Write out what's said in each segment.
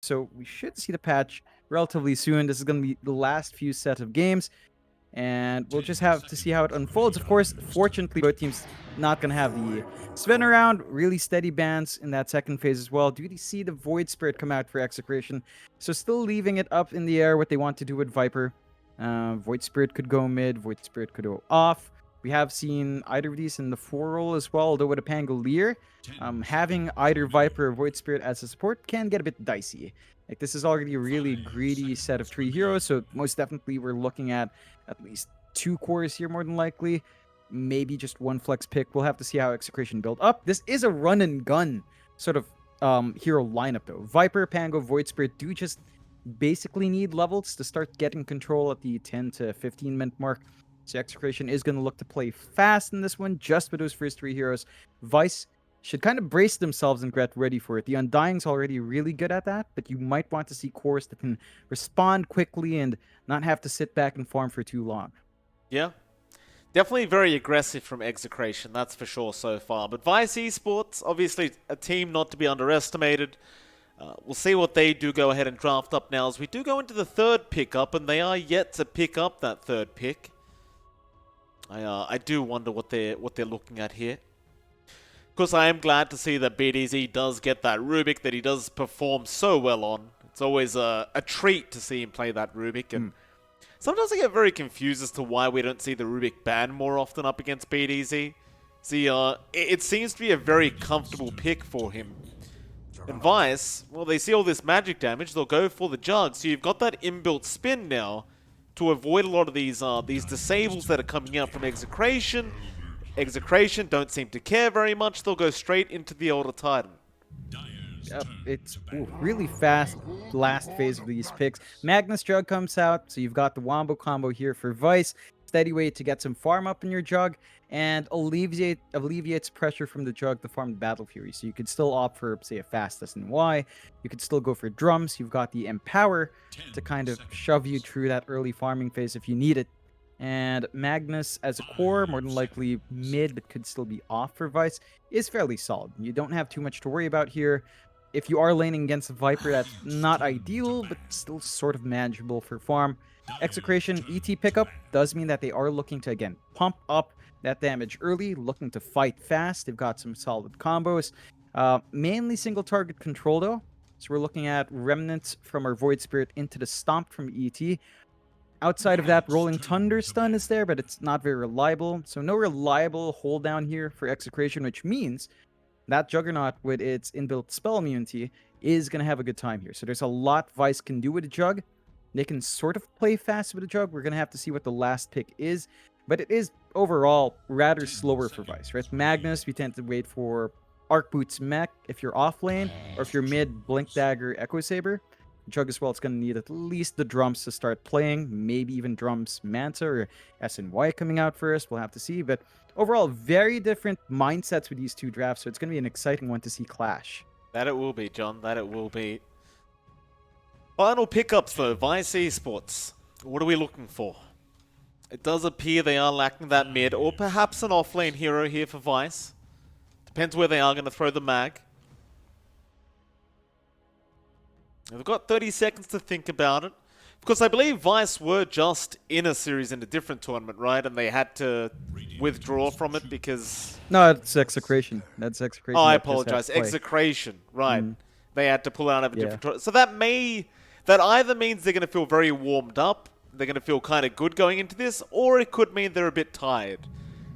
So we should see the patch relatively soon. This is going to be the last few set of games, and we'll just have to see how it unfolds. Of course, fortunately, both teams not going to have the spin around, really steady bans in that second phase as well. Do you see the Void Spirit come out for Execration? So still leaving it up in the air what they want to do with Viper. Void Spirit could go mid, Void Spirit could go off. We have seen either of these in the 4 role as well, although with a Pangolier, having either Viper or Void Spirit as a support can get a bit dicey. Like, this is already a really greedy set of 3 heroes, so most definitely we're looking at least 2 cores here more than likely. Maybe just 1 flex pick. We'll have to see how Execration build up. This is a run and gun sort of hero lineup though. Viper, Pango, Void Spirit do just basically need levels to start getting control at the 10 to 15 minute mark. So Execration is going to look to play fast in this one, just with those first 3 heroes. Vice should kind of brace themselves and get ready for it. The Undying's already really good at that, but you might want to see cores that can respond quickly and not have to sit back and farm for too long. Yeah. Definitely very aggressive from Execration, that's for sure so far. But Vice Esports, obviously a team not to be underestimated. We'll see what they do go ahead and draft up now as we do go into the 3rd pickup, and they are yet to pick up that 3rd pick. I do wonder what they're looking at here. Of course, I am glad to see that BDZ does get that Rubik that he does perform so well on. It's always a treat to see him play that Rubik, and sometimes I get very confused as to why we don't see the Rubik banned more often up against BDZ. See, it seems to be a very comfortable pick for him. And Vice, well, they see all this magic damage, they'll go for the Jug, so you've got that inbuilt spin now to avoid a lot of these disables that are coming out from Execration. Execration don't seem to care very much, they'll go straight into the Elder Titan. Yep, it's really fast last phase of these picks. Magnus Jug comes out, so you've got the Wombo combo here for Vice. Steady way to get some farm up in your Jug, and alleviates pressure from the Jug to farm the Battle Fury. So you could still opt for, say, a fast SNY. You could still go for Drums. You've got the Empower to kind of shove you through that early farming phase if you need it. And Magnus as a core, more than likely mid, but could still be off for Vice, is fairly solid. You don't have too much to worry about here. If you are laning against a Viper, that's not ideal, but still sort of manageable for farm. Execration ET pickup does mean that they are looking to, again, pump up that damage early, looking to fight fast. They've got some solid combos. Mainly single target control, though. So we're looking at Remnants from our Void Spirit into the Stomp from ET. Outside of that, Rolling Thunder stun is there, but it's not very reliable. So no reliable hold down here for Execration, which means that Juggernaut with its inbuilt spell immunity is going to have a good time here. So there's a lot Vice can do with a Jug. They can sort of play fast with a Jug. We're going to have to see what the last pick is. But it is overall rather slower for Vice, right? Magnus, we tend to wait for Arc Boots Mech if you're off lane, or if you're mid, Blink Dagger, Echo Saber. Jug as well, it's going to need at least the Drums to start playing, maybe even Drums Manta or SNY coming out first. We'll have to see. But overall, very different mindsets with these 2 drafts, so it's going to be an exciting one to see clash. That it will be, John. That it will be. Final pickups, though. Vice Esports. What are we looking for? It does appear they are lacking that mid, or perhaps an offlane hero here for Vice. Depends where they are going to throw the mag. They've got 30 seconds to think about it. Because I believe Vice were just in a series in a different tournament, right? And they had to withdraw from it because... No, it's Execration. That's Execration. Oh, I apologize. Execration, right. They had to pull out of a different tournament. So that either means they're going to feel very warmed up, they're going to feel kind of good going into this, or it could mean they're a bit tired.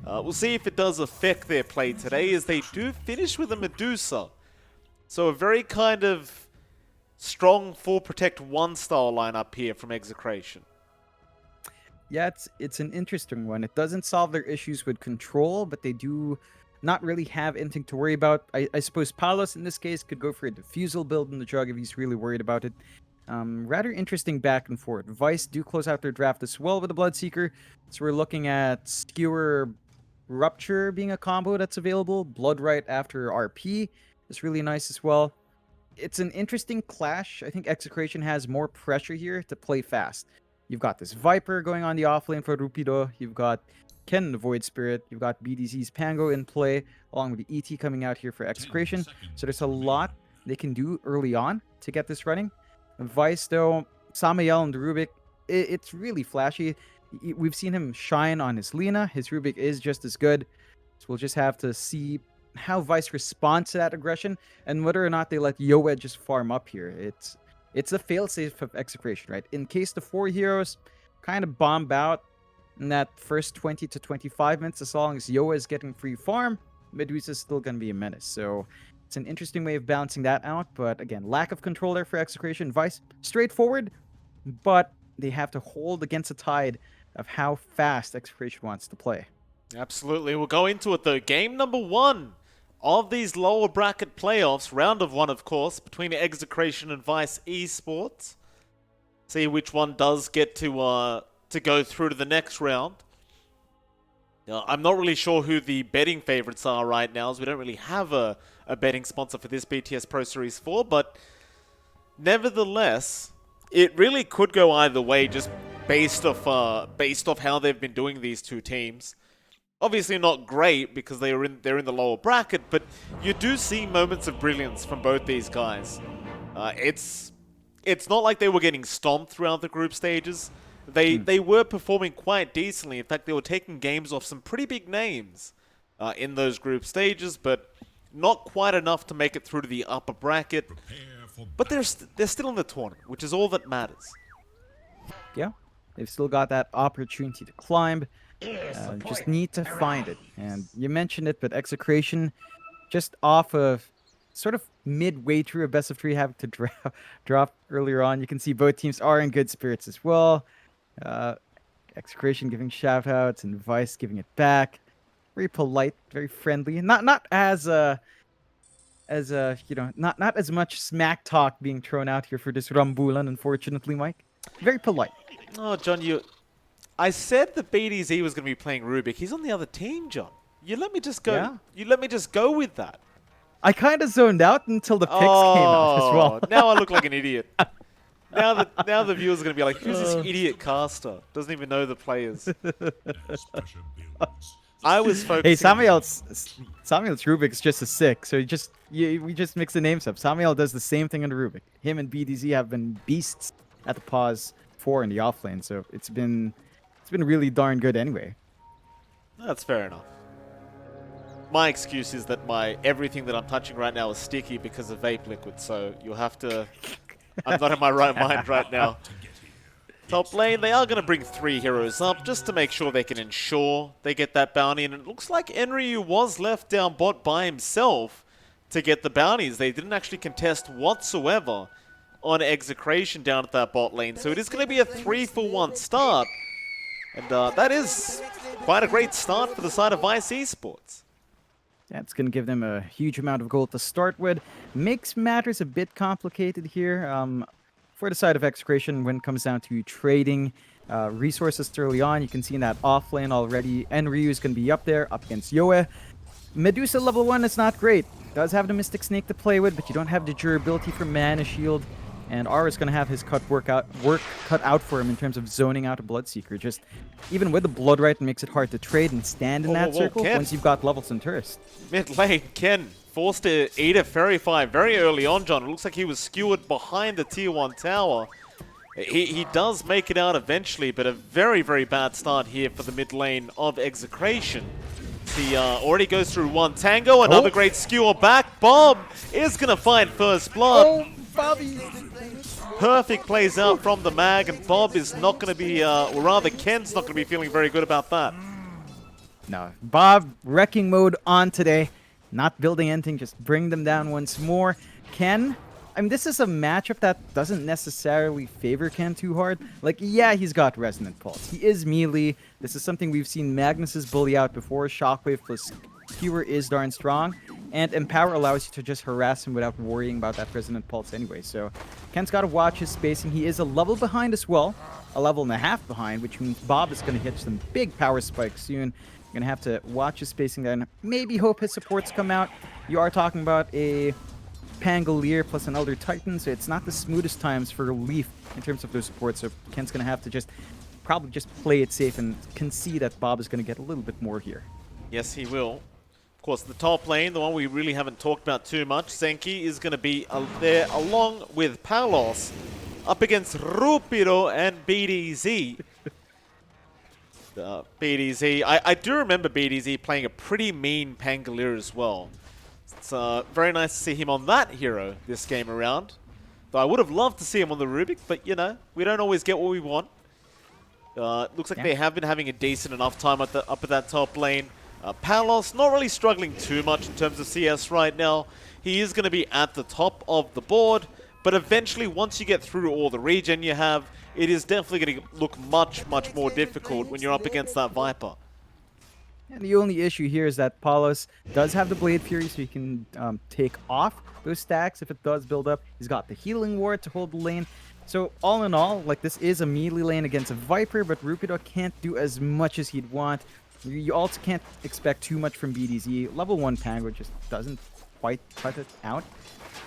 We'll see if it does affect their play today, as they do finish with a Medusa. So a very kind of strong 4 Protect 1 style lineup here from Execration. Yeah, it's an interesting one. It doesn't solve their issues with control, but they do not really have anything to worry about. I suppose Palos in this case could go for a Diffusal build in the Jug if he's really worried about it. Rather interesting back and forth. Vice do close out their draft as well with the Bloodseeker. So we're looking at Skewer Rupture being a combo that's available. Blood right after RP is really nice as well. It's an interesting clash. I think Execration has more pressure here to play fast. You've got this Viper going on the offlane for Rupido. You've got Ken the Void Spirit. You've got BDZ's Pango in play, along with the ET coming out here for Execration. So there's a lot they can do early on to get this running. Vice, though, Samael and Rubik, it's really flashy. We've seen him shine on his Lina. His Rubik is just as good. So we'll just have to see how Vice responds to that aggression and whether or not they let Yoed just farm up here. It's a failsafe of Execration, right? In case the 4 heroes kind of bomb out in that first 20 to 25 minutes, as long as Yoed is getting free farm, Medusa's still going to be a menace. So it's an interesting way of balancing that out. But again, lack of control there for Execration. Vice, straightforward, but they have to hold against the tide of how fast Execration wants to play. Absolutely. We'll go into it though. Game number 1 of these lower bracket playoffs, round of 1 of course, between Execration and Vice Esports. See which one does get to go through to the next round. Now, I'm not really sure who the betting favorites are right now, as we don't really have a betting sponsor for this BTS Pro Series 4, but nevertheless, it really could go either way just based off how they've been doing these two teams. Obviously not great because they're in the lower bracket, but you do see moments of brilliance from both these guys. It's not like they were getting stomped throughout the group stages. They were performing quite decently. In fact, they were taking games off some pretty big names in those group stages, but not quite enough to make it through to the upper bracket. But they're still in the tournament, which is all that matters. Yeah, they've still got that opportunity to climb. Just need to find it. And you mentioned it, but Execration, just off of sort of midway through a best of 3, having to drop earlier on. You can see both teams are in good spirits as well. Execration giving shout outs and Vice giving it back. Very polite, very friendly. Not as not as much smack talk being thrown out here for this Rambulan, unfortunately, Mike. Very polite. Oh, John, I said that BDZ was going to be playing Rubik. He's on the other team, John. You let me just go. Yeah. You let me just go with that. I kind of zoned out until the picks came out as well. Now I look like an idiot. Now the viewers are going to be like, who's this idiot caster? Doesn't even know the players. I was focusing. Hey, Samuel's Rubik's just a sick, so we just mix the names up. Samuel does the same thing on the Rubik. Him and BDZ have been beasts at the pause 4 in the offlane, so it's been really darn good anyway. That's fair enough. My excuse is that everything that I'm touching right now is sticky because of vape liquid, so you'll have to... I'm not in my right mind right now. Top lane, they are going to bring 3 heroes up just to make sure they can ensure they get that bounty, and it looks like Enryu was left down bot by himself to get the bounties. They didn't actually contest whatsoever on Execration down at that bot lane, so it is going to be a 3-for-1 start, and that is quite a great start for the side of Vice Esports. That's going to give them a huge amount of gold to start with. Makes matters a bit complicated here for the side of Execration when it comes down to trading resources early on. You can see in that off lane already, Enryu is going to be up there, up against Yoe. Medusa level 1 is not great. Does have the Mystic Snake to play with, but you don't have the durability for Mana Shield. And R is going to have his work cut out for him in terms of zoning out a Bloodseeker. Just even with the Blood Right, it makes it hard to trade and stand in that circle once you've got levels and Turist. Mid lane, Ken forced to eat a Fairy Fire very early on, John. It looks like he was skewered behind the Tier 1 tower. He does make it out eventually, but a very, very bad start here for the mid lane of Execration. He already goes through 1 Tango, another great skewer back. Bob is going to find first blood. Oh, Bobby! Perfect plays out from the mag, and Bob is not going to be, or rather Ken's not going to be feeling very good about that. No, Bob, wrecking mode on today. Not building anything, just bring them down once more. Ken, I mean, this is a matchup that doesn't necessarily favor Ken too hard. Like, yeah, he's got Resonant Pulse. He is melee. This is something we've seen Magnus's bully out before. Shockwave plus Skewer is darn strong. And Empower allows you to just harass him without worrying about that Resonant Pulse anyway. So Ken's got to watch his spacing. He is a level behind as well. A level and a half behind, which means Bob is going to hit some big power spikes soon. You're going to have to watch his spacing then. Maybe hope his supports come out. You are talking about a Pangolier plus an Elder Titan, so it's not the smoothest times for Leaf in terms of those supports. So Ken's going to have to probably just play it safe and concede that Bob is going to get a little bit more here. Yes, he will. Of course, the top lane, the one we really haven't talked about too much, Zenki is going to be there along with Palos up against Rupido and BDZ. BDZ, I do remember BDZ playing a pretty mean Pangolier as well. It's very nice to see him on that hero this game around. Though I would have loved to see him on the Rubik, but you know, we don't always get what we want. Looks like they have been having a decent enough time up at that top lane. Palos not really struggling too much in terms of CS right now. He is going to be at the top of the board, but eventually once you get through all the regen you have, it is definitely going to look much, much more difficult when you're up against that Viper. And the only issue here is that Palos does have the Blade Fury, so he can take off those stacks if it does build up. He's got the Healing Ward to hold the lane. So all in all, like, this is a melee lane against a Viper, but Rupido can't do as much as he'd want. You also can't expect too much from BDZ. Level 1 Pango just doesn't quite cut it out.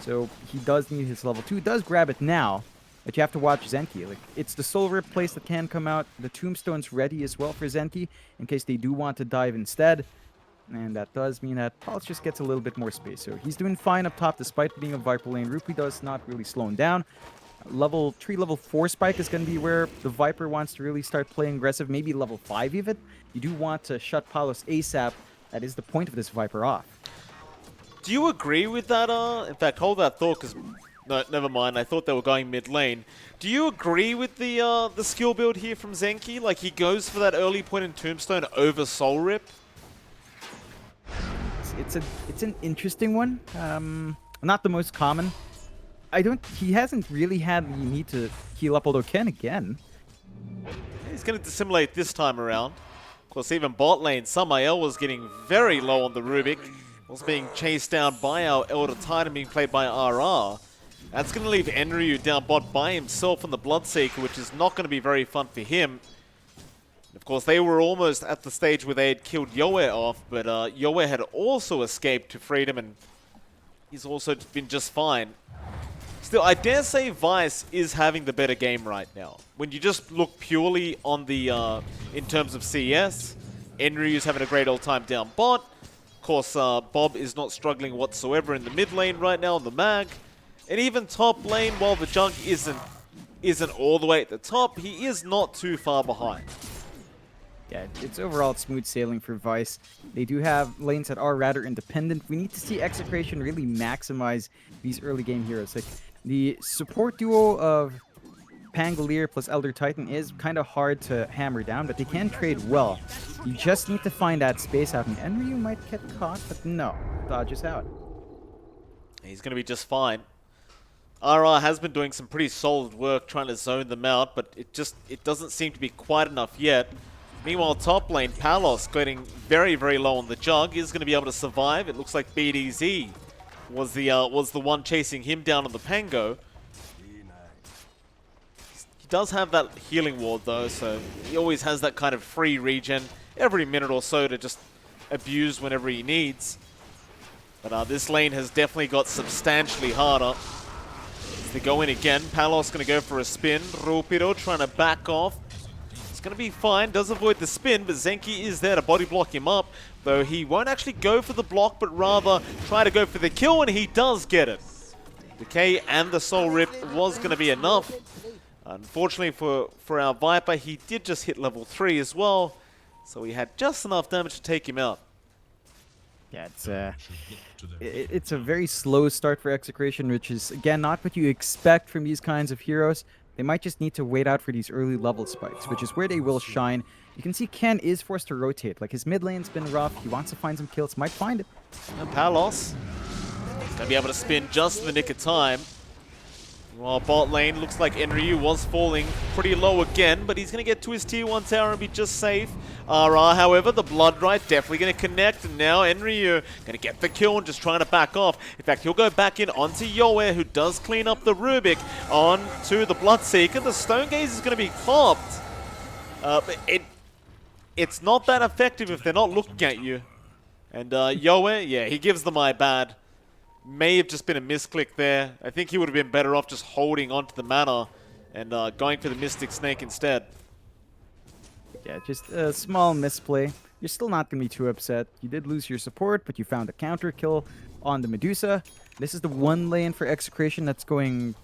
So he does need his level 2. He does grab it now, but you have to watch Zenki. Like, it's the Soul Rip place that can come out. The Tombstone's ready as well for Zenki in case they do want to dive instead. And that does mean that Palos just gets a little bit more space. So he's doing fine up top despite being a Viper lane. Rupido's not really slowing down. Level 3, level 4 spike is going to be where the Viper wants to really start playing aggressive. Maybe level 5 even. You do want to shut Palos ASAP. That is the point of this Viper off. Do you agree with that? In fact, hold that thought, because no, never mind. I thought they were going mid lane. Do you agree with the skill build here from Zenki? Like, he goes for that early point in Tombstone over Soul Rip. It's an interesting one. Not the most common. He hasn't really had the need to heal up, although Ken again. He's going to dissimulate this time around. Of course, even bot lane, Samael was getting very low on the Rubik. Was being chased down by our Elder Titan, being played by RR. That's going to leave Enryu down bot by himself on the Bloodseeker, which is not going to be very fun for him. Of course, they were almost at the stage where they had killed Yoe off, but Yoe had also escaped to freedom, and he's also been just fine. Still, I dare say Vice is having the better game right now. When you just look purely on the, in terms of CS, Enryu's having a great old time down bot. Of course, Bob is not struggling whatsoever in the mid lane right now on the mag. And even top lane, while the Junk isn't all the way at the top, he is not too far behind. Yeah, it's overall smooth sailing for Vice. They do have lanes that are rather independent. We need to see Execration really maximize these early game heroes. Like, the support duo of Pangolier plus Elder Titan is kind of hard to hammer down, but they can trade well. You just need to find that space out, and Enryu might get caught, but no, dodges out. He's going to be just fine. RR has been doing some pretty solid work trying to zone them out, but it doesn't seem to be quite enough yet. Meanwhile, top lane, Palos getting very, very low on the Jug, is going to be able to survive. It looks like BDZ was the one chasing him down on the Pango. He does have that healing ward though, so he always has that kind of free regen every minute or so to just abuse whenever he needs. But this lane has definitely got substantially harder. As they go in again, Palos going to go for a spin. Rupido trying to back off. It's going to be fine, does avoid the spin, but Zenki is there to body block him up. Though he won't actually go for the block, but rather try to go for the kill, and he does get it. Decay and the Soul Rip was going to be enough. Unfortunately for our Viper, he did just hit level 3 as well, so he had just enough damage to take him out. Yeah, it's a very slow start for Execration, which is, again, not what you expect from these kinds of heroes. They might just need to wait out for these early level spikes, which is where they will shine. You can see Ken is forced to rotate. Like, his mid lane's been rough. He wants to find some kills. Might find it. And Palos going to be able to spin just in the nick of time. While bot lane looks like Enryu was falling pretty low again, but he's going to get to his tier 1 tower and be just safe. RR, however, the Blood Right definitely going to connect, and now Enryu going to get the kill and just trying to back off. In fact, he'll go back in onto Yoe, who does clean up the Rubik onto the Bloodseeker. The Stone Gaze is going to be popped. But it's not that effective if they're not looking at you. And Yoe, yeah, he gives them my bad. May have just been a misclick there. I think he would have been better off just holding onto the mana and going for the Mystic Snake instead. Yeah, just a small misplay. you're still not going to be too upset. You did lose your support, but you found a counter kill on the Medusa. This is the one lane for Execration that's going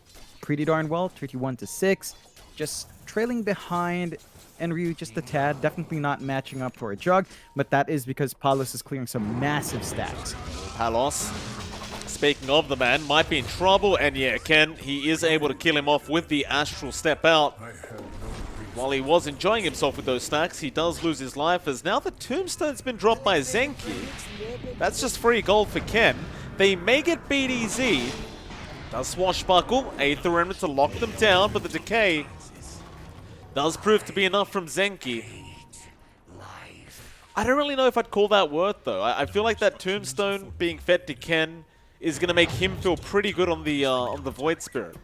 pretty darn well, 31-6. Just trailing behind Enryu just a tad, definitely not matching up for a Jug, but that is because Palos is clearing some massive stacks. Palos, speaking of the man, might be in trouble, and yeah, Ken, he is able to kill him off with the Astral Step Out. While he was enjoying himself with those stacks, he does lose his life, as now the Tombstone's been dropped by Zenki. That's just free gold for Ken. They may get BDZ. Does Swashbuckle, Aether Remnant to lock them down, but the Decay does prove to be enough from Zenki. I don't really know if I'd call that worth, though. I feel like that Tombstone being fed to Ken is going to make him feel pretty good on the Void Spirit.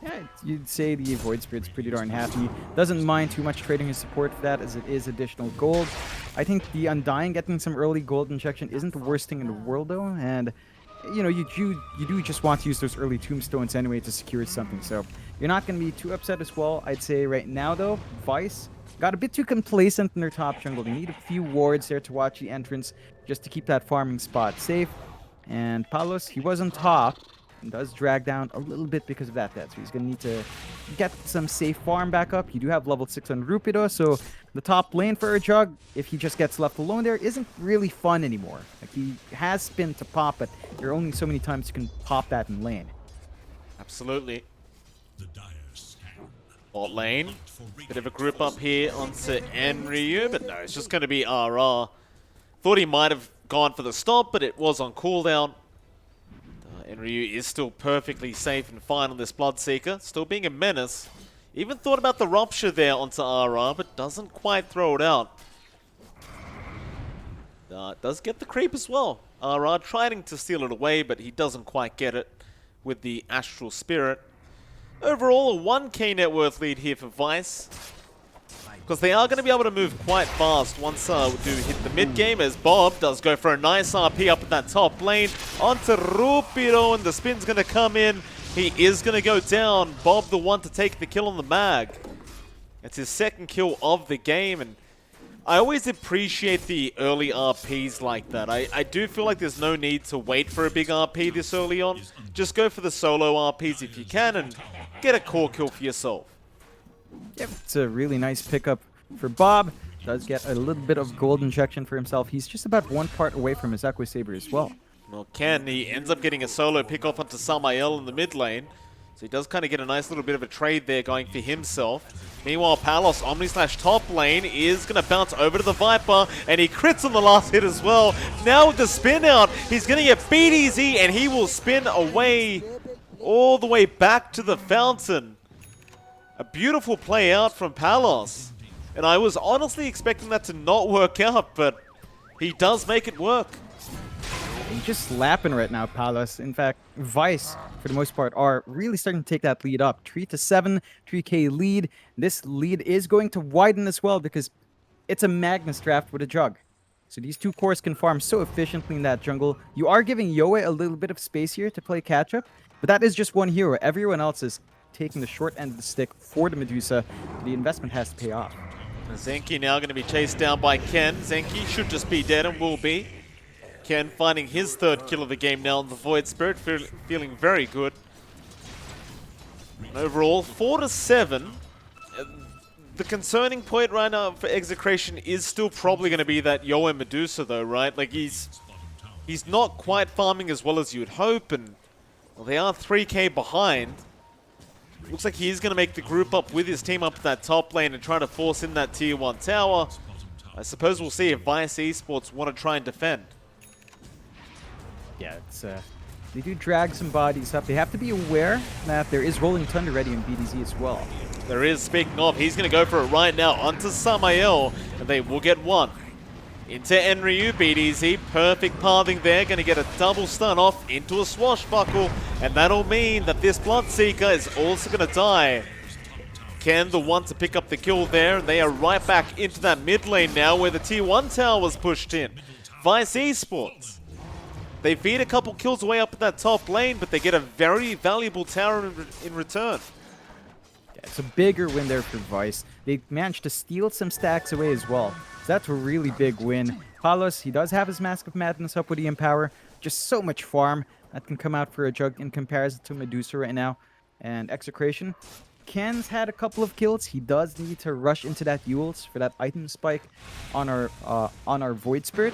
Yeah, you'd say the Void Spirit's pretty darn happy. Doesn't mind too much trading his support for that, as it is additional gold. I think the Undying getting some early gold injection isn't the worst thing in the world, though, and you know, you do just want to use those early Tombstones anyway to secure something, so you're not going to be too upset as well. I'd say right now, though, Vice got a bit too complacent in their top jungle. They need a few wards there to watch the entrance just to keep that farming spot safe. And Palos, he was on top and does drag down a little bit because of that. So he's going to need to get some safe farm back up. You do have level 6 on Rupido, so the top lane for a Jug, if he just gets left alone there, isn't really fun anymore. Like, he has spin to pop, but there are only so many times you can pop that in lane. Absolutely. Bot lane. Bit of a group up here onto Enryu, but no, it's just going to be RR. Thought he might have gone for the stop, but it was on cooldown. Enryu is still perfectly safe and fine on this Bloodseeker, still being a menace. Even thought about the Rupture there onto RR, but doesn't quite throw it out. Does get the creep as well. RR trying to steal it away, but he doesn't quite get it with the Astral Spirit. Overall, a 1k net worth lead here for Vice, because they are going to be able to move quite fast once we do hit the mid game, as Bob does go for a nice RP up in that top lane onto Rupido, and the spin's going to come in. He is going to go down. Bob the one to take the kill on the mag. It's his second kill of the game, and I always appreciate the early RPs like that. I do feel like there's no need to wait for a big RP this early on. Just go for the solo RPs if you can and get a core kill for yourself. Yep, it's a really nice pickup for Bob. Does get a little bit of gold injection for himself. He's just about one part away from his Equi Saber as well. Well, Ken, he ends up getting a solo pick off onto Samael in the mid lane. So he does kind of get a nice little bit of a trade there going for himself. Meanwhile, Palos, Omni/top lane, is going to bounce over to the Viper, and he crits on the last hit as well. Now with the spin out, he's going to get BDZ, and he will spin away all the way back to the fountain. A beautiful play out from Palos. And I was honestly expecting that to not work out, but he does make it work. He's just slapping right now, Palos. In fact, Vice, for the most part, are really starting to take that lead up. 3-7, 3k lead. This lead is going to widen as well because it's a Magnus draft with a Jug. So these two cores can farm so efficiently in that jungle. You are giving Yoe a little bit of space here to play catch-up, but that is just one hero. Everyone else is taking the short end of the stick for the Medusa. The investment has to pay off. Zenki now going to be chased down by Ken. Zenki should just be dead and will be. Ken finding his third kill of the game now on the Void Spirit, feeling very good. Overall, 4-7. The concerning point right now for Execration is still probably going to be that Yoe Medusa though, right? Like he's not quite farming as well as you'd hope, and well, they are 3k behind. Looks like he's going to make the group up with his team up at that top lane and try to force in that tier 1 tower. I suppose we'll see if Vice Esports want to try and defend. Yeah, it's they do drag some bodies up. They have to be aware that there is Rolling Thunder ready in BDZ as well. There is, speaking of, he's going to go for it right now onto Samael, and they will get one. Into Enryu, BDZ, perfect pathing there, going to get a double stun off into a Swashbuckle, and that'll mean that this Bloodseeker is also going to die. Ken, the one to pick up the kill there, and they are right back into that mid lane now where the tier 1 tower was pushed in. Vice Esports. They feed a couple kills away up at that top lane, but they get a very valuable tower in return. Yeah, It's a bigger win there for Vice. They managed to steal some stacks away as well. So that's a really big win. Palos, he does have his Mask of Madness up with the Empower. Just so much farm that can come out for a Jug in comparison to Medusa right now. And Execration. Ken's had a couple of kills. He does need to rush into that Yules for that item spike on our Void Spirit.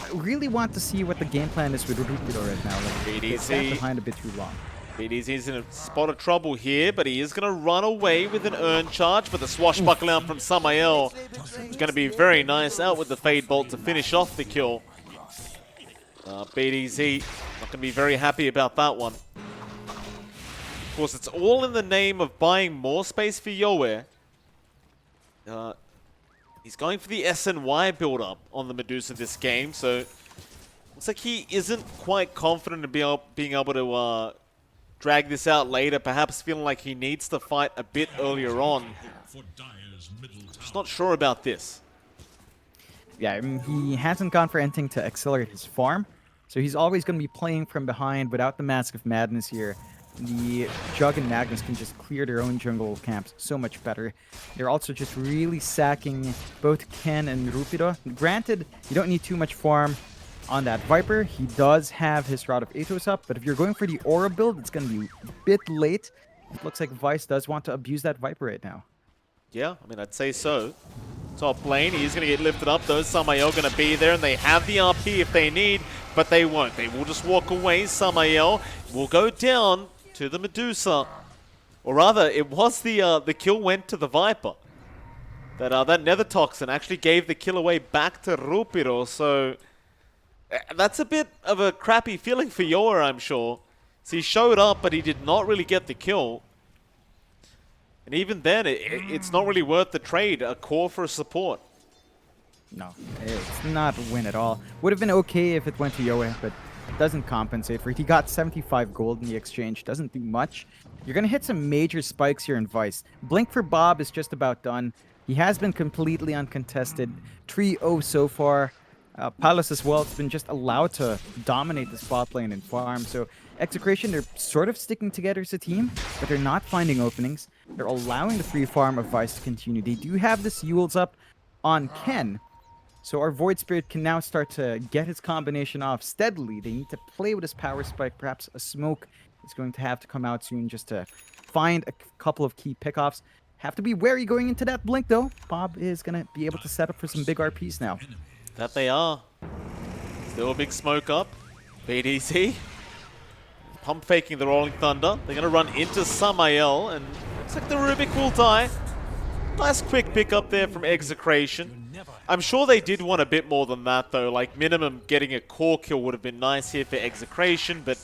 I really want to see what the game plan is with Rupido right now. Like, they sat behind a bit too long. BTS in a spot of trouble here, but he is going to run away with an Urn Charge, but the swashbuckle out from Samael is going to be very nice, out with the Fade Bolt to finish off the kill. BTS not going to be very happy about that one. Of course, it's all in the name of buying more space for Yoe. He's going for the SNY build-up on the Medusa this game, so looks like he isn't quite confident in being able to drag this out later, perhaps feeling like he needs to fight a bit earlier on. Just not sure about this. Yeah, I mean, he hasn't gone for anything to accelerate his farm, so he's always going to be playing from behind without the Mask of Madness here. The Jug and Magnus can just clear their own jungle camps so much better. They're also just really sacking both Ken and Rupido. Granted, you don't need too much farm on that Viper. He does have his Rod of Athos up, but if you're going for the Aura build, it's going to be a bit late. It looks like Vice does want to abuse that Viper right now. Yeah, I mean, I'd say so. Top lane, he's going to get lifted up though. Samael going to be there, and they have the RP if they need, but they won't. They will just walk away. Samael will go down to the Medusa. Or rather, it was the kill went to the Viper. That Nether Toxin actually gave the kill away back to Rupiro, so that's a bit of a crappy feeling for Yoa, I'm sure. So he showed up, but he did not really get the kill. And even then, it's not really worth the trade, a core for a support. No, it's not a win at all. Would have been okay if it went to Yoa, but it doesn't compensate for it. He got 75 gold in the exchange, doesn't do much. You're going to hit some major spikes here in Vice. Blink for Bob is just about done. He has been completely uncontested. 3-0 so far. Palos as well, it's been just allowed to dominate the spot lane and farm. So Execration, they're sort of sticking together as a team, but they're not finding openings. They're allowing the free farm of Vice to continue. They do have this Yules up on Ken, so our Void Spirit can now start to get his combination off steadily. They need to play with his power spike. Perhaps a smoke is going to have to come out soon just to find a couple of key pickoffs. Have to be wary going into that blink though. Bob is going to be able to set up for some big RPs now. That they are. Still a big smoke up. BTC pump faking the Rolling Thunder. They're going to run into Samael, and looks like the Rubik will die. Nice quick pick up there from Execration. I'm sure they did want a bit more than that though. Like minimum getting a core kill would have been nice here for Execration, but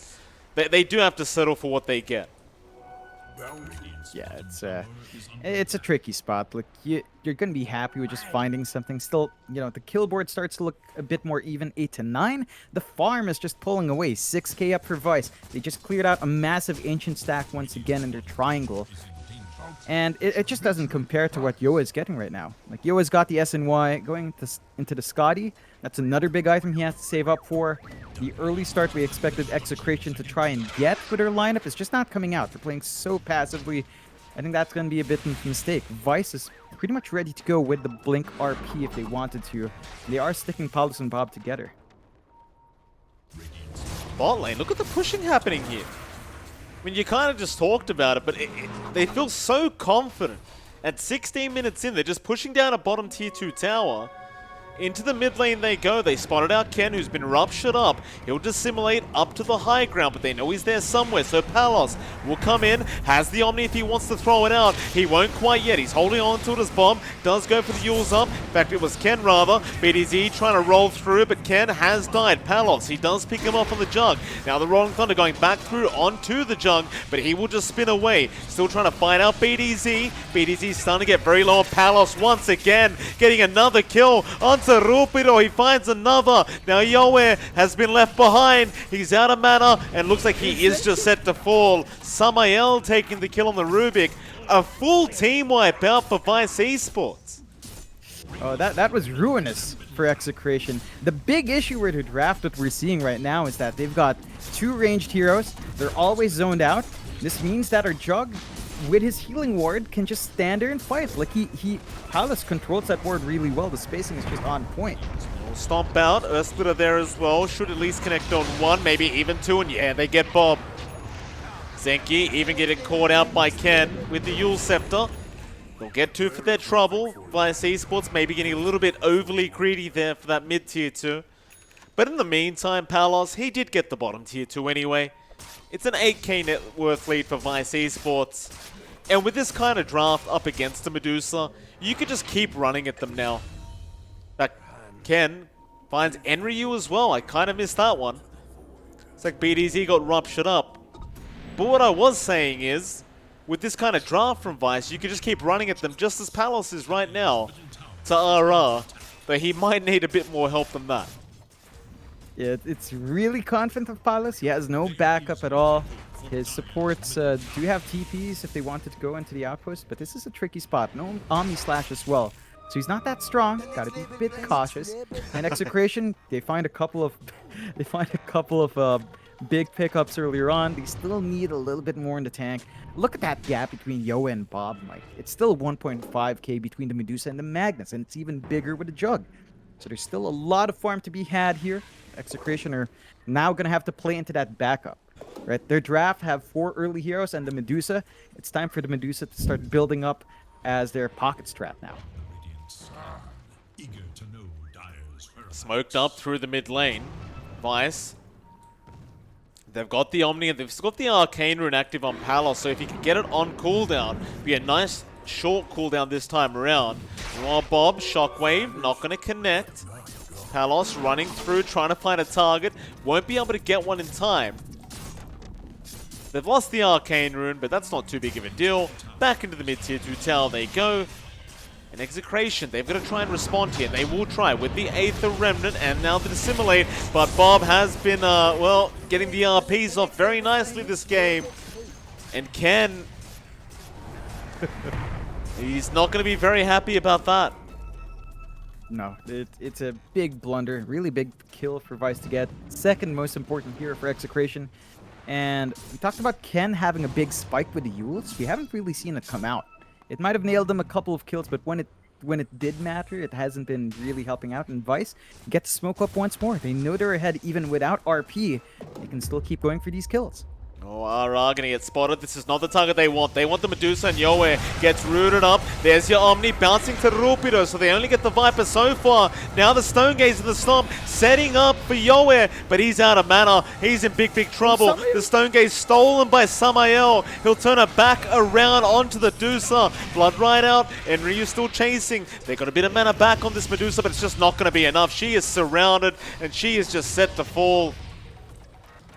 they do have to settle for what they get. Yeah, it's a tricky spot. Like you're gonna be happy with just finding something. Still, you know, the kill board starts to look a bit more even, 8 to 9. The farm is just pulling away. 6k up for Vice. They just cleared out a massive ancient stack once again in their triangle, and it just doesn't compare to what Yoa is getting right now. Like Yoa's got the SNY going into the Scotty. That's another big item he has to save up for. The early start we expected Execration to try and get with their lineup is just not coming out. They're playing so passively. I think that's going to be a bit of a mistake. Vice is pretty much ready to go with the Blink RP if they wanted to. They are sticking Paulus and Bob together. Bot lane, look at the pushing happening here. I mean, you kind of just talked about it, but they feel so confident. At 16 minutes in, they're just pushing down a bottom tier 2 tower. Into the mid lane they go. They spotted out Ken, who's been ruptured up. He'll dissimulate up to the high ground, but they know he's there somewhere. So Palos will come in, has the Omni if he wants to throw it out. He won't quite yet. He's holding on to it as Bomb. Does go for the Yules up. In fact, it was Ken rather. BTZ trying to roll through, but Ken has died. Palos, he does pick him up on the Jug. Now the Rolling Thunder going back through onto the Jug, but he will just spin away. Still trying to find out BTZ. BTZ starting to get very low on Palos once again. Getting another kill onto Rupido. He finds another. Now Yoe has been left behind. He's out of mana and looks like he is just set to fall. Samael taking the kill on the Rubik. A full team wipe out for Vice Esports. Oh, that was ruinous for Execration. The big issue with the draft that we're seeing right now is that they've got 2 ranged heroes. They're always zoned out. This means that our Jug with his healing ward, can just stand there and fight. Like Palace controls that ward really well. The spacing is just on point. Stomp out, Earthsplitter there as well. Should at least connect on one, maybe even two, and yeah, they get Bob. Zenki even getting caught out by Ken with the Yule Scepter. They'll get two for their trouble. Vice Esports maybe getting a little bit overly greedy there for that mid-tier 2. But in the meantime, Palos, he did get the bottom tier 2 anyway. It's an 8k net worth lead for Vice Esports. And with this kind of draft up against the Medusa, you could just keep running at them now. That Ken finds Enryu as well. I kind of missed that one. It's like BDZ got ruptured up. But what I was saying is, with this kind of draft from Vice, you could just keep running at them just as Palos is right now to RR. But he might need a bit more help than that. Yeah, it's really confident of Palos. He has no backup at all. His supports do have TPs if they wanted to go into the outpost, but this is a tricky spot. No Omni Slash as well. So he's not that strong. Gotta be a bit cautious. And Execration, they find a couple of big pickups earlier on. They still need a little bit more in the tank. Look at that gap between Yoa and Bob, Mike. It's still 1.5k between the Medusa and the Magnus, and it's even bigger with the Jug. So there's still a lot of farm to be had here. Execration are now gonna have to play into that backup. Right, their draft have 4 early heroes and the Medusa. It's time for the Medusa to start building up as their pocket strat now. Smoked up through the mid lane. Vice. They've got the Omni and they've got the Arcane Rune active on Palos, so if you can get it on cooldown, be a nice short cooldown this time around. While Bob, Shockwave, not going to connect. Palos running through, trying to find a target. Won't be able to get one in time. They've lost the Arcane Rune, but that's not too big of a deal. Back into the mid-tier 2 tower they go. And Execration, they've got to try and respond here. They will try with the Aether Remnant and now the Dissimilate. But Bob has been, well, getting the RPs off very nicely this game. And Ken, he's not going to be very happy about that. No, it's a big blunder. Really big kill for Vice to get. Second most important hero for Execration. And we talked about Ken having a big spike with the Yules. We haven't really seen it come out. It might have nailed them a couple of kills, but when it did matter, it hasn't been really helping out. And Vice get to smoke up once more. They know they're ahead even without RP. They can still keep going for these kills. Oh, RR gonna get spotted. This is not the target they want. They want the Medusa, and Yoe gets rooted up. There's your Omni bouncing to Rupido, so they only get the Viper so far. Now the Stone Gaze and the Stomp setting up for Yoe, but he's out of mana. He's in big trouble. The Stone Gaze stolen by Samael. He'll turn it back around onto the Medusa. Blood right out, and Ryu still chasing. They got a bit of mana back on this Medusa, but it's just not gonna be enough. She is surrounded, and she is just set to fall.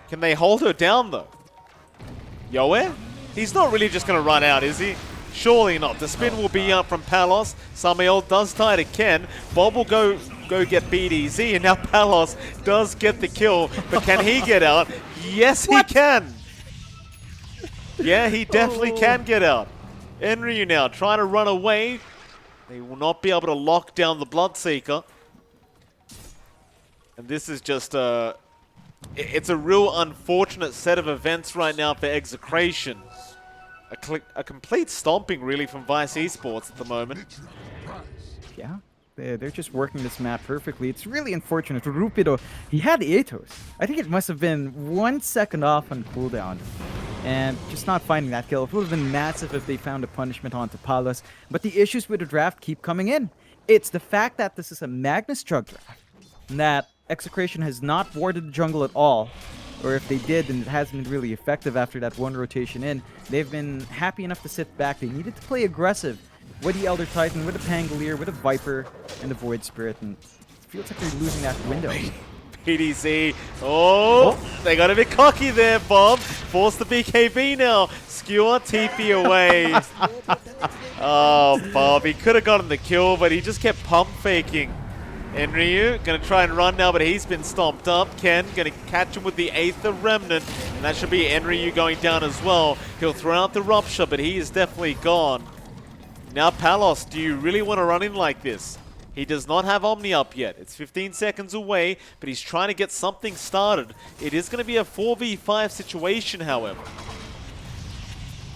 Can they hold her down, though? Yoe? He's not really just going to run out, is he? Surely not. The spin will be up from Palos. Samael does tie to Ken. Bob will go get BDZ, and now Palos does get the kill. But can he get out? Yes, he can. Yeah, he definitely can get out. Enryu now trying to run away. They will not be able to lock down the Bloodseeker. And this is just it's a real unfortunate set of events right now for Execration. A complete stomping, really, from Vice Esports at the moment. Yeah, they're just working this map perfectly. It's really unfortunate. Rupido, he had Aethos. I think it must have been 1 second off on cooldown. And just not finding that kill. It would have been massive if they found a punishment onto Palos. But the issues with the draft keep coming in. It's the fact that this is a Magnus Jug draft. And that Execration has not warded the jungle at all, or if they did, then it hasn't been really effective after that one rotation in. They've been happy enough to sit back. They needed to play aggressive with the Elder Titan, with the Pangolier, with the Viper, and the Void Spirit, and it feels like they're losing that window. PDZ. Oh, they got a bit cocky there, Bob. Force the BKB now. Skewer TP away. Oh, Bob, he could have gotten the kill, but he just kept pump faking. Enryu gonna try and run now, but he's been stomped up. Ken gonna catch him with the Aether Remnant, and that should be Enryu going down as well. He'll throw out the Rupture, but he is definitely gone. Now Palos, do you really want to run in like this? He does not have Omni up yet. It's 15 seconds away, but he's trying to get something started. It is going to be a 4v5 situation, however.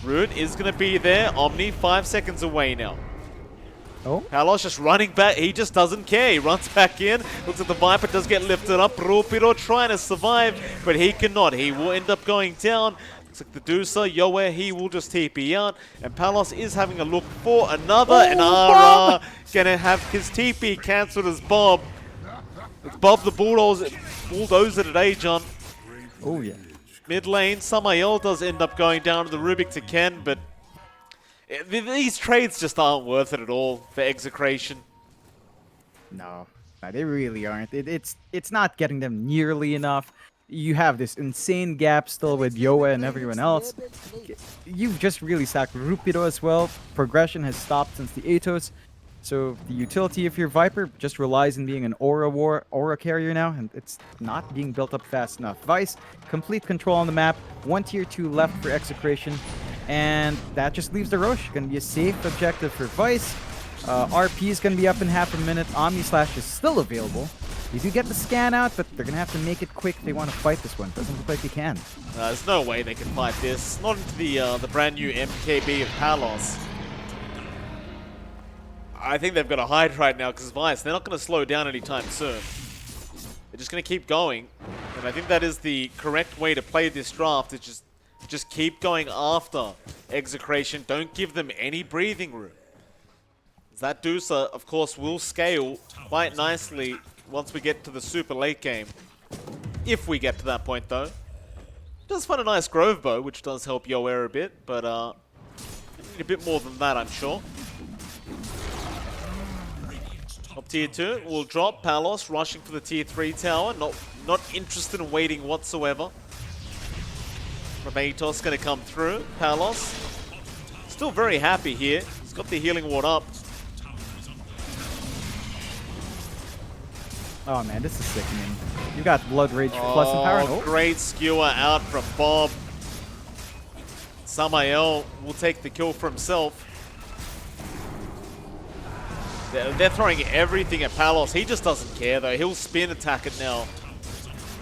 Root is going to be there. Omni 5 seconds away now. Oh, Palos just running back. He just doesn't care. He runs back in. Looks at the Viper. Does get lifted up. Rupiro trying to survive, but he cannot. He will end up going down. Looks like the Deucer, Yoe, he will just TP out. And Palos is having a look for another. And Ara gonna have his TP cancelled as Bob. It's Bob the bulldozer today, John. oh yeah. Mid lane, Samael does end up going down to the Rubik to Ken, but these trades just aren't worth it at all for Execration. No, they really aren't. It's not getting them nearly enough. You have this insane gap still with Yoa and everyone else. You've just really sacked Rupido as well. Progression has stopped since the Atos. So the utility of your Viper just relies on being an aura carrier now, and it's not being built up fast enough. Vice, complete control on the map. 1 tier 2 left for Execration, and that just leaves the Roche. Gonna be a safe objective for Vice. RP is gonna be up in half a minute. Omni Slash is still available. You do get the scan out, but they're gonna have to make it quick if they want to fight this one. Doesn't look like they can. There's no way they can fight this. Not into the brand new MKB of Palos. I think they've got to hide right now because Vice, they're not going to slow down anytime soon. They're just going to keep going. And I think that is the correct way to play this draft, is just keep going after Execration. Don't give them any breathing room. That Deucer, of course, will scale quite nicely once we get to the super late game. If we get to that point, though. Does find a nice Grove Bow, which does help Yoair a bit, but need a bit more than that, I'm sure. Top tier 2 will drop. Palos rushing for the tier 3 tower. Not interested in waiting whatsoever. Rabatos going to come through. Palos still very happy here. He's got the healing ward up. Oh man, this is sickening. You got Blood Rage plus Empower. Oh, great skewer out from Bob. Samael will take the kill for himself. They're throwing everything at Palos. He just doesn't care though. He'll spin attack it now.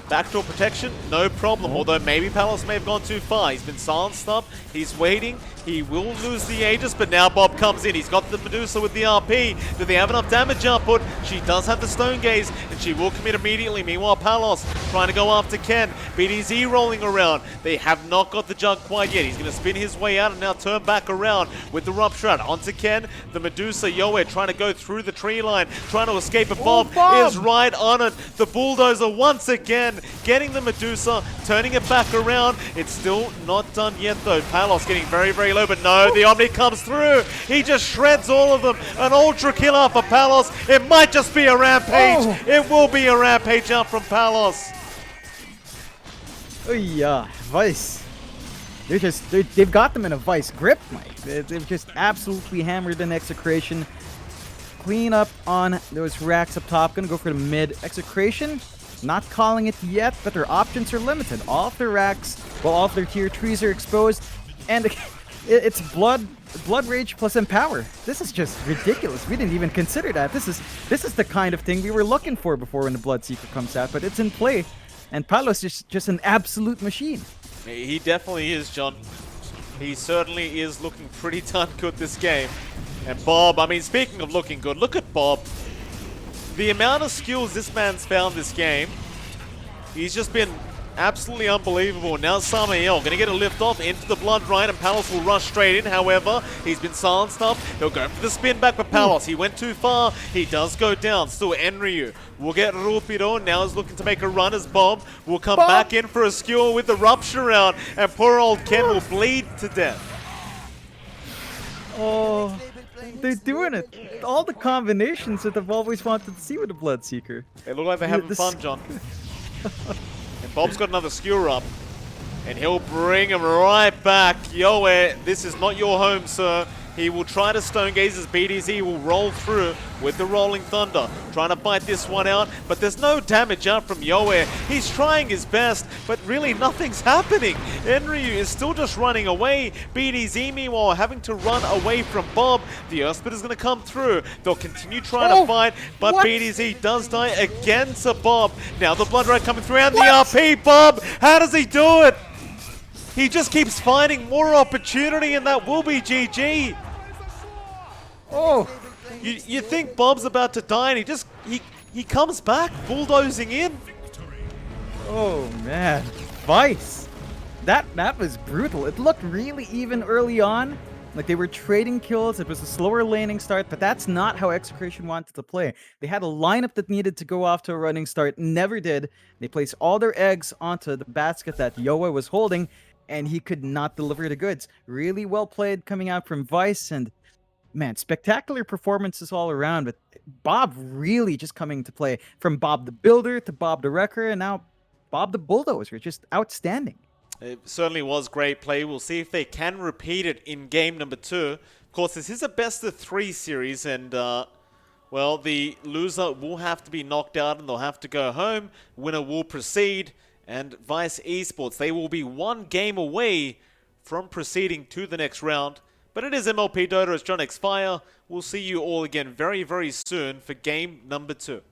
Backdoor protection, no problem. Although maybe Palos may have gone too far. He's been silenced up. He's waiting. He will lose the Aegis, but now Bob comes in. He's got the Medusa with the RP. Do they have enough damage output? She does have the Stone Gaze, and she will commit immediately. Meanwhile, Palos trying to go after Ken. BDZ rolling around. They have not got the jug quite yet. He's going to spin his way out and now turn back around with the Rupture out. Onto Ken. The Medusa, Yoe trying to go through the tree line, trying to escape, but Bob is right on it. The Bulldozer once again getting the Medusa, turning it back around. It's still not done yet though. Palos getting very, very low, but no, the Omni comes through. He just shreds all of them. An ultra killer for Palos. It might just be a rampage. It will be a rampage out from Palos. Oh yeah, Vice. They've got them in a Vice grip, Mike. They've just absolutely hammered in Execration. Clean up on those racks up top. Gonna go for the mid. Execration, not calling it yet, but their options are limited. All of their racks, well, all of their tier 3s are exposed, and it's Blood Rage plus Empower. This is just ridiculous. We didn't even consider that. This is the kind of thing we were looking for before when the Bloodseeker comes out, but it's in play, and Palos is just an absolute machine. He definitely is, John. He certainly is looking pretty darn good this game. And Bob, I mean, speaking of looking good, look at Bob. The amount of skills this man's found this game, he's just been absolutely unbelievable. Now Samael going to get a lift off into the Blood Rite, and Palos will rush straight in. However, he's been silenced up. He'll go for the spin back for Palos. He went too far. He does go down. Still Enryu will get Rupido. Now is looking to make a run as Bob will come back in for a skewer with the Rupture out, and poor old Ken will bleed to death. Oh, they're doing it. All the combinations that I've always wanted to see with the Bloodseeker. They look like they're having fun, John. And Bob's got another skewer up, and he'll bring him right back. Yoe, this is not your home, sir. He will try to Stone Gaze as BDZ will roll through with the Rolling Thunder, trying to fight this one out, but there's no damage out from Yoe. He's trying his best, but really nothing's happening. Enryu is still just running away. BDZ, meanwhile, having to run away from Bob. The Earthspit is going to come through. They'll continue trying to fight, but BDZ does die again to Bob. Now the Blood Rite coming through, and the RP, Bob! How does he do it? He just keeps finding more opportunity, and that will be GG. Oh, You think Bob's about to die, and he comes back, bulldozing in. oh man, Vice. That was brutal. It looked really even early on. Like they were trading kills. It was a slower laning start, but that's not how Execration wanted to play. They had a lineup that needed to go off to a running start, never did. They placed all their eggs onto the basket that Yoa was holding, and he could not deliver the goods. Really well played coming out from Vice, and man, spectacular performances all around. But Bob really just coming to play, from Bob the Builder to Bob the Wrecker, and now Bob the Bulldozer. Just outstanding. It certainly was great play. We'll see if they can repeat it in game number 2. Of course, this is a best-of-3 series, and, well, the loser will have to be knocked out, and they'll have to go home. Winner will proceed, and Vice Esports, they will be 1 game away from proceeding to the next round. But it is MLP Dota, it's John XctN. We'll see you all again very, very soon for game number 2.